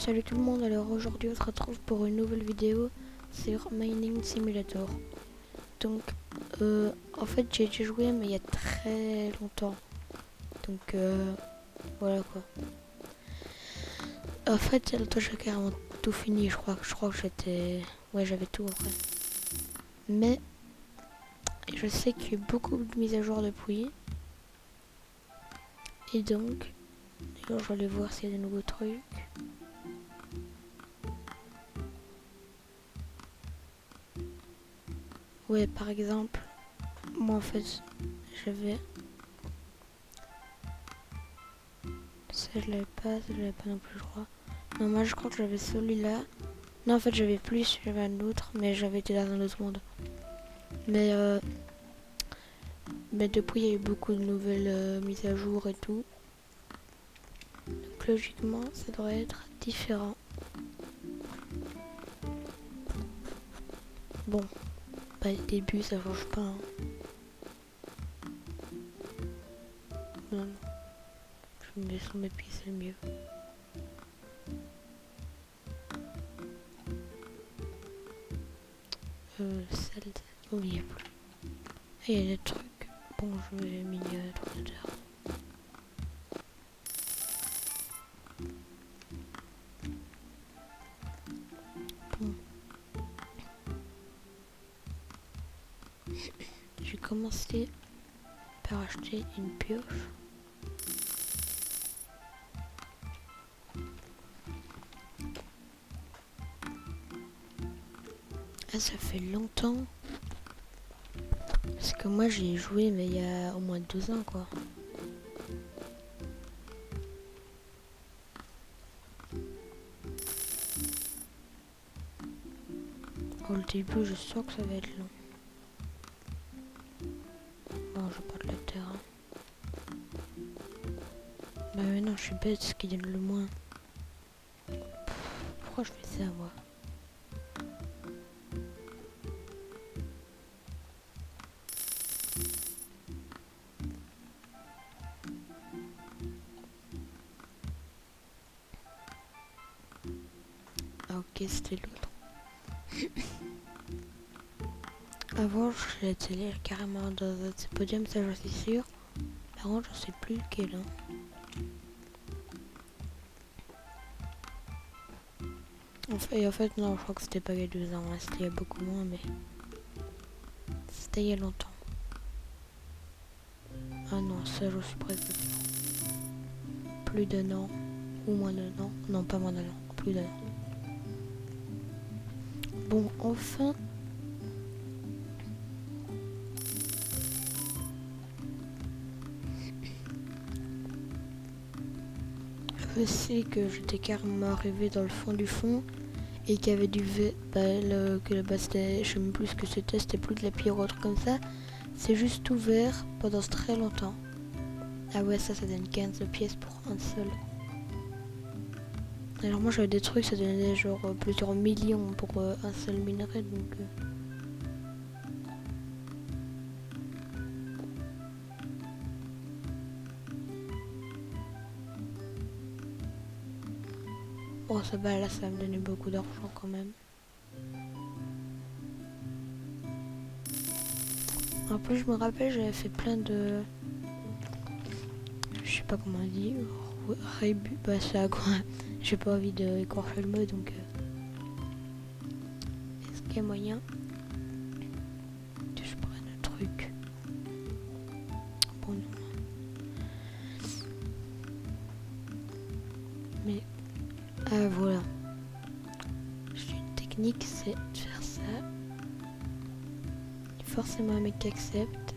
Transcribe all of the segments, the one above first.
Salut tout le monde, alors aujourd'hui on se retrouve pour une nouvelle vidéo sur Mining Simulator. Donc en fait j'ai déjà joué mais il y a très longtemps. Donc voilà quoi. En fait il y a longtemps j'ai carrément tout fini, je crois que j'étais... Ouais, j'avais tout en vrai. Mais je sais qu'il y a eu beaucoup de mises à jour depuis. Et donc d'ailleurs je vais aller voir s'il y a des nouveaux trucs. Ouais, par exemple, moi en fait j'avais... Ça je l'avais pas non plus je crois. Non, moi je crois que j'avais celui-là. Non, en fait j'avais plus, j'avais un autre, mais j'avais été dans un autre monde. Mais depuis il y a eu beaucoup de nouvelles mises à jour et tout. Donc logiquement ça devrait être différent. Bon, bah le début ça change pas. Hein. Non, non. Je me mets sur mes pieds, c'est le mieux. Celle... Oh, il y a plus. Et il y a des trucs. Bon, je vais mis l'ordinateur. Bon. J'ai commencé par acheter une pioche. Ah, ça fait longtemps. Parce que moi j'ai joué mais il y a au moins 2 ans quoi. Au début je sens que ça va être long. Bon, je pas de la terre. Hein. Bah mais non, je suis bête, ce qui donne le moins. Pourquoi je fais ça moi? Ah ok, c'était l'autre. Avant j'étais carrément dans un de ces podiums, ça j'en suis sûr. Par contre je sais plus lequel. Hein. En fait non, je crois que c'était pas il y a 2 ans, hein. C'était il y a beaucoup moins mais... C'était il y a longtemps. Ah non, ça je suis presque sûr. Plus d'un an. Ou moins d'un an. Non, pas moins d'un an. Plus d'un an. Bon, enfin... Je sais que j'étais carrément arrivé dans le fond du fond et qu'il y avait du V, que là-bas c'était, je sais même plus ce que c'était plus de la pierre ou autre comme ça. C'est juste ouvert pendant très longtemps. Ah ouais, ça donne 15 pièces pour un seul. Alors moi j'avais des trucs, ça donnait genre plusieurs millions pour un seul minerai donc... Oh ça va, là ça va me donner beaucoup d'argent quand même. En plus je me rappelle j'avais fait plein de... Je sais pas comment on dit. Rébut, bah ça quoi. J'ai pas envie de écorcher le mot donc... Est-ce qu'il y a moyen que je prenne un truc? Bon non. Mais... Ah voilà. Une technique c'est de faire ça. Forcément un mec qui accepte.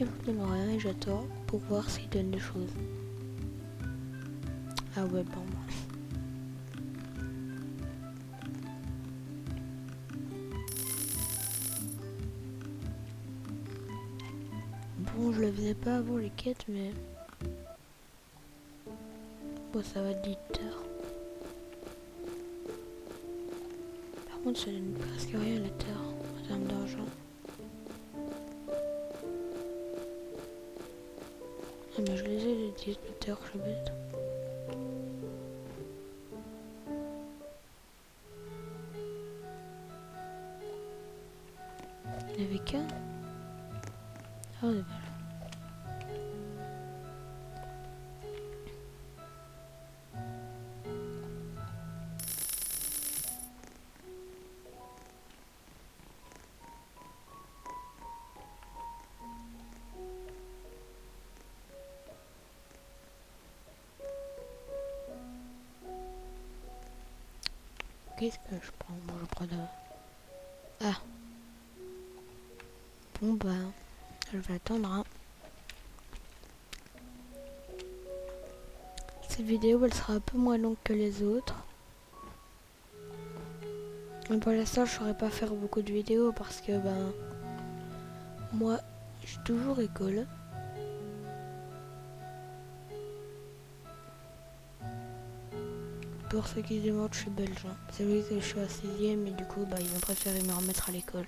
Et vous ne rien et j'attends pour voir s'il donne des choses. Ah ouais bon. Bon je le faisais pas avant les quêtes mais... Bon ça va être litre. Par contre ça donne presque rien la terre en termes d'argent. Ah mais je les ai les 10 terres, je suis bête. Il n'y en avait qu'un. Ah, ouais. Qu'est-ce que je prends? Bon, je prends de... Ah. Bon, bah, je vais attendre, hein. Cette vidéo, elle sera un peu moins longue que les autres. Mais pour l'instant, je ne saurais pas faire beaucoup de vidéos parce que, ben, moi, j'ai toujours école. Pour ceux qui se demandent, je suis belge. Hein. C'est vrai que je suis à 6ème et du coup, bah, ils ont préféré me remettre à l'école.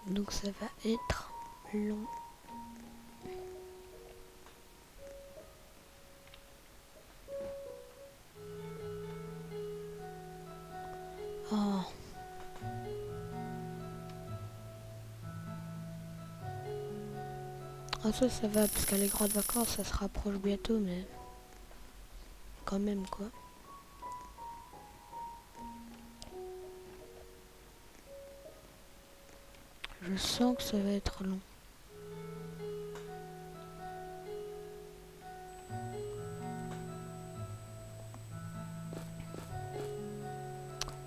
Donc ça va être long. Oh. Ah ça va parce qu'à les grandes vacances, ça se rapproche bientôt, mais quand même quoi. Je sens que ça va être long.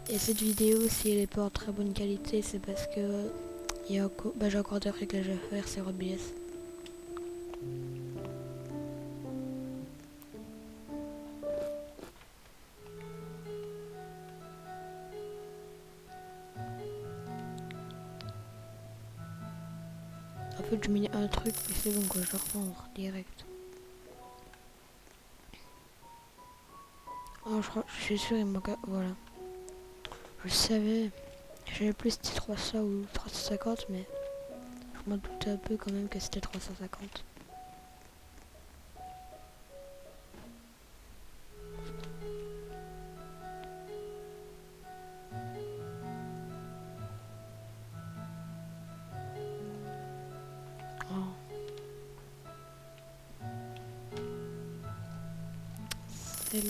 Et cette vidéo, si elle n'est pas en très bonne qualité, c'est parce que j'ai encore des réglages à faire sur OBS. En fait, je mets un truc, mais c'est bon, quoi, je dois reprendre direct. Oh, je suis sûr, il manque... Voilà. Je savais. J'avais plus dit 300 ou 350, mais je m'en doutais un peu quand même que c'était 350. Oh. C'est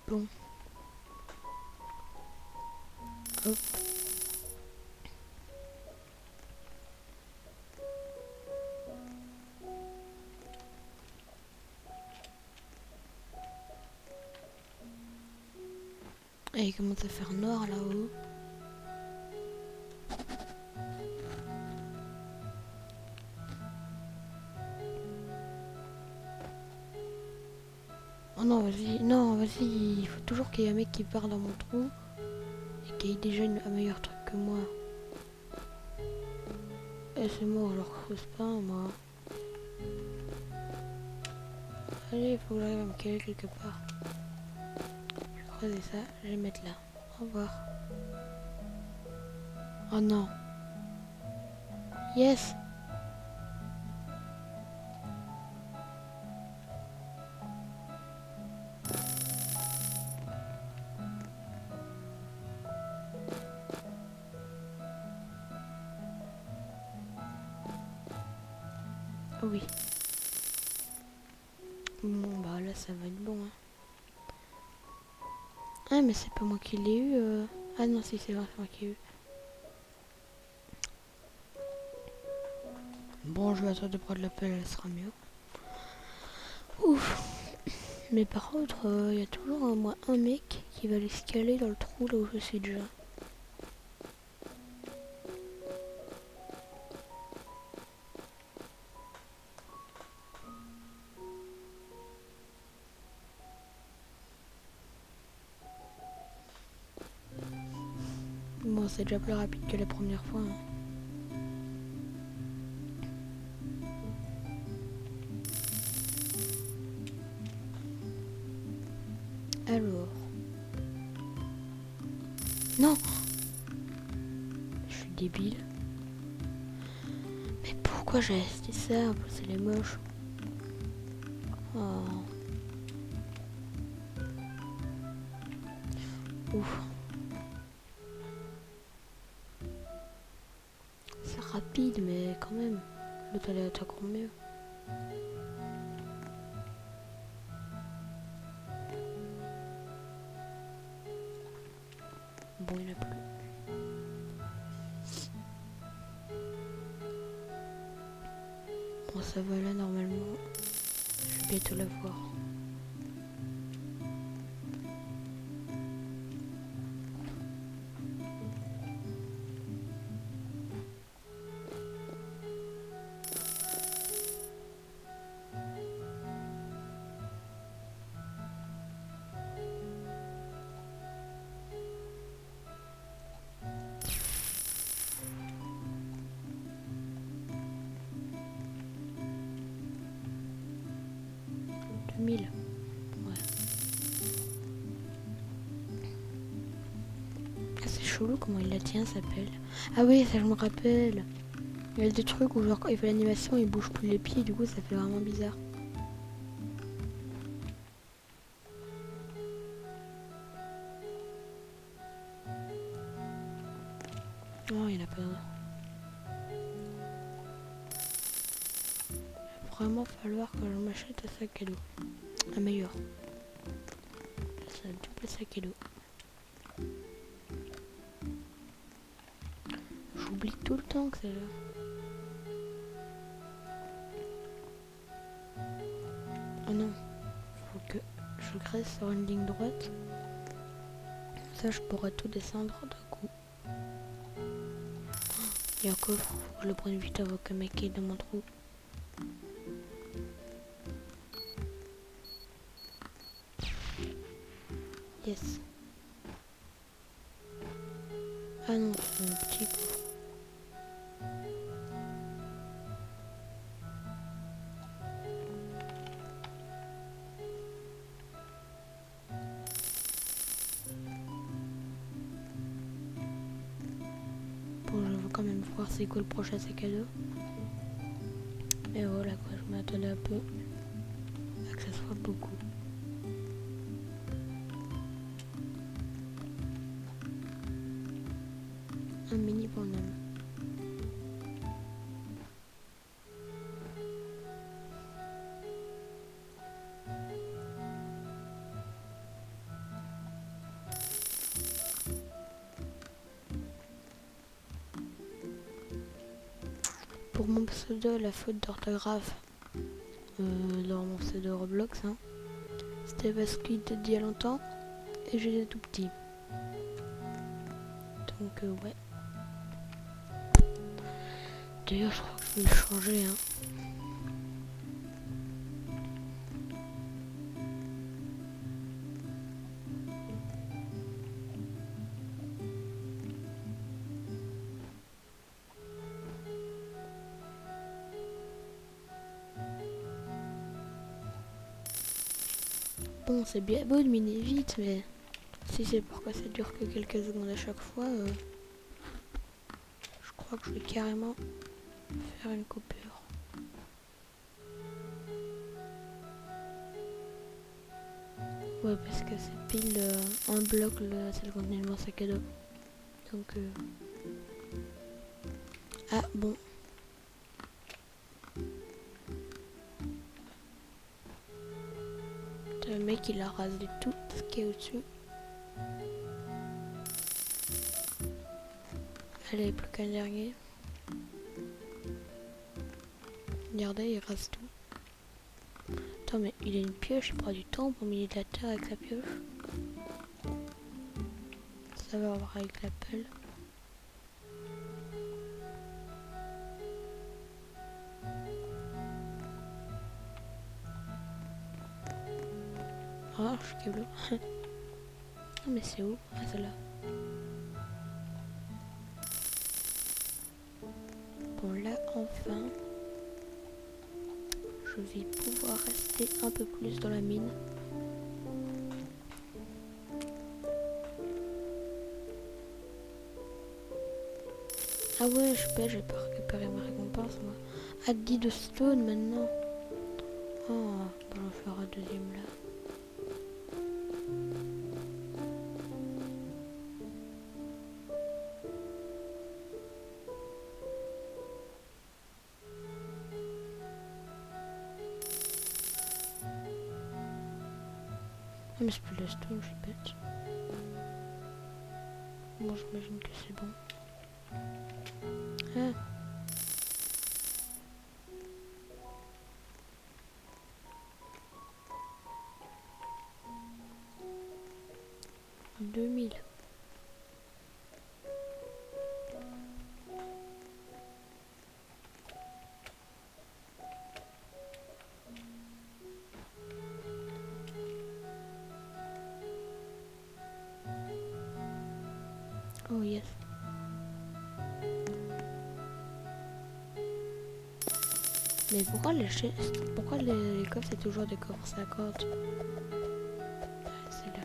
bon. Hop. Et il commence à faire noir là-haut. Oh non, vas-y, il faut toujours qu'il y ait un mec qui part dans mon trou et qui ait déjà un meilleur truc que moi. Et c'est mort, je leur creuse pas, moi. Allez, il faut que j'arrive à me caler quelque part. Je vais creuser ça, je vais mettre là. Au revoir. Oh non. Yes. Oh oui. Bon, bah là, ça va être bon. Hein. Ah, mais c'est pas moi qui l'ai eu. Ah non, si, c'est vrai, c'est moi qui l'ai eu. Bon, je vais attendre de prendre l'appel, elle sera mieux. Ouf. Mais par contre, il y a toujours au moins un mec qui va aller se caler dans le trou là où je suis déjà. Bon, c'est déjà plus rapide que la première fois. Hein. Alors. Non! Je suis débile. Mais pourquoi j'ai acheté ça? En plus, elle est moche. Oh. Ouf. C'est rapide, mais quand même. L'autre, elle est encore mieux. Bon, il n'y en a plus. Bon, ça va là, normalement. Je vais bientôt la voir. Ouais. Ah, c'est chelou comment il la tient, ça s'appelle. Ah oui, ça je me rappelle. Il y a des trucs où genre quand il fait l'animation, il bouge plus les pieds, du coup ça fait vraiment bizarre. Oh, il a pas. Il va vraiment falloir que je m'achète un sac à dos. Un meilleur. C'est un double sac à dos. J'oublie tout le temps que c'est là. Oh non. Faut que je reste sur une ligne droite. Ça, je pourrais tout descendre d'un coup. Il y a un coffre. Faut que je le prenne vite avant que mec est dans mon trou. Yes. Ah non, c'est un petit coffre. Bon, je vais quand même voir c'est quoi le prochain sac à dos. Et voilà quoi, je m'attendais un peu à que ça soit beaucoup. Un mini bonhomme. Pour mon pseudo, la faute d'orthographe dans mon pseudo Roblox, hein, c'était parce qu'il était dit il y a longtemps et j'étais tout petit. Donc ouais. D'ailleurs, je crois que je vais le changer. Hein. Bon, c'est bien beau de miner vite, mais si c'est pourquoi ça dure que quelques secondes à chaque fois, je crois que je vais carrément faire une coupure. Ouais, parce que c'est pile un bloc, c'est le contenu de mon sac à dos. Donc, ah bon. Le mec il a rasé tout ce qui est au-dessus. Allez, plus qu'un dernier. Regardez, il rase tout. Attends, mais il a une pioche, il prend du temps pour miner de la terre avec sa pioche. Ça va voir avec la pelle. Ah, je suis câble. Ah, mais c'est où? Ah, c'est là. Bon, là, enfin, je vais pouvoir rester un peu plus dans la mine. Ah ouais, j'ai pas récupéré ma récompense, moi. Ah, 10 de stone maintenant. Oh, bon, on fera un deuxième là. mais c'est plus la stone, je suis bête. Bon, j'imagine que c'est bon. Ah. « 2000. Oh yes. Mais pourquoi pourquoi les coffres c'est toujours des coffres 50? C'est là.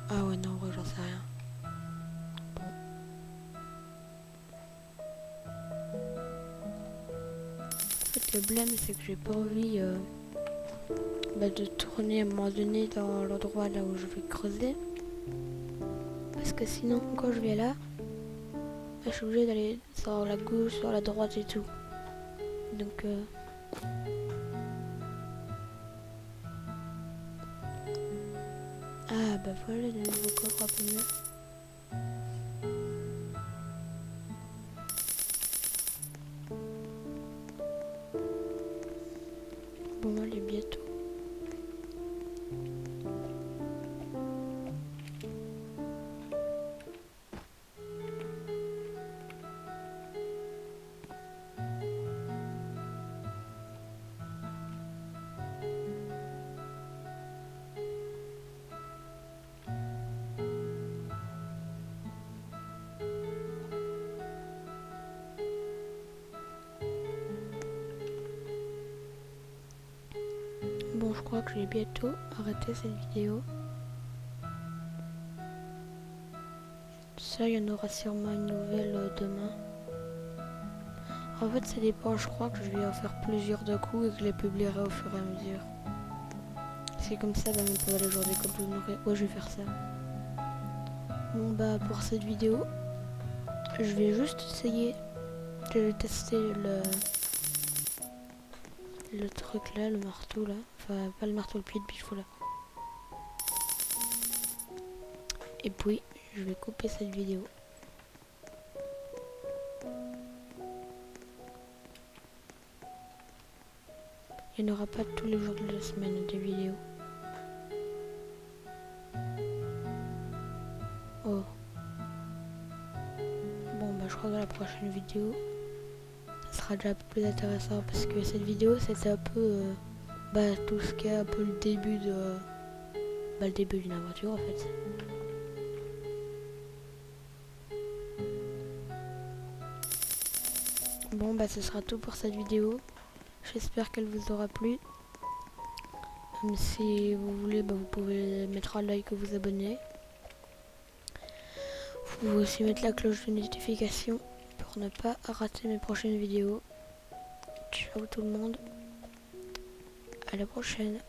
Ah ouais non, en vrai j'en sais rien. Bon. En fait le blême c'est que j'ai pas envie de tourner à un moment donné dans l'endroit là où je vais creuser. Parce que sinon quand je vais là, je suis obligée d'aller sur la gauche, sur la droite et tout. Donc ah bah voilà le nouveau coffre un peu mieux. Bon allez bientôt. Bon, je crois que je vais bientôt arrêter cette vidéo. Ça, il y en aura sûrement une nouvelle demain. En fait, ça dépend. Je crois que je vais en faire plusieurs de coups et que je les publierai au fur et à mesure. C'est comme ça, même pendant la journée, comme je n'aurai... Ouais, je vais faire ça. Bon, bah, pour cette vidéo, je vais juste essayer de tester le truc là, le marteau là. Enfin, pas le marteau, le pied de bichou là. Et puis, je vais couper cette vidéo. Il n'y en aura pas tous les jours de la semaine des vidéos. Oh. Bon, bah, je crois que dans la prochaine vidéo, ça sera déjà un peu plus intéressant parce que cette vidéo, c'était un peu tout ce qui est un peu le début de... le début d'une aventure en fait. Bon bah ce sera tout pour cette vidéo. J'espère qu'elle vous aura plu. Si vous voulez, vous pouvez mettre un like ou vous abonner. Vous pouvez aussi mettre la cloche de notification pour ne pas rater mes prochaines vidéos. Ciao tout le monde. À la prochaine.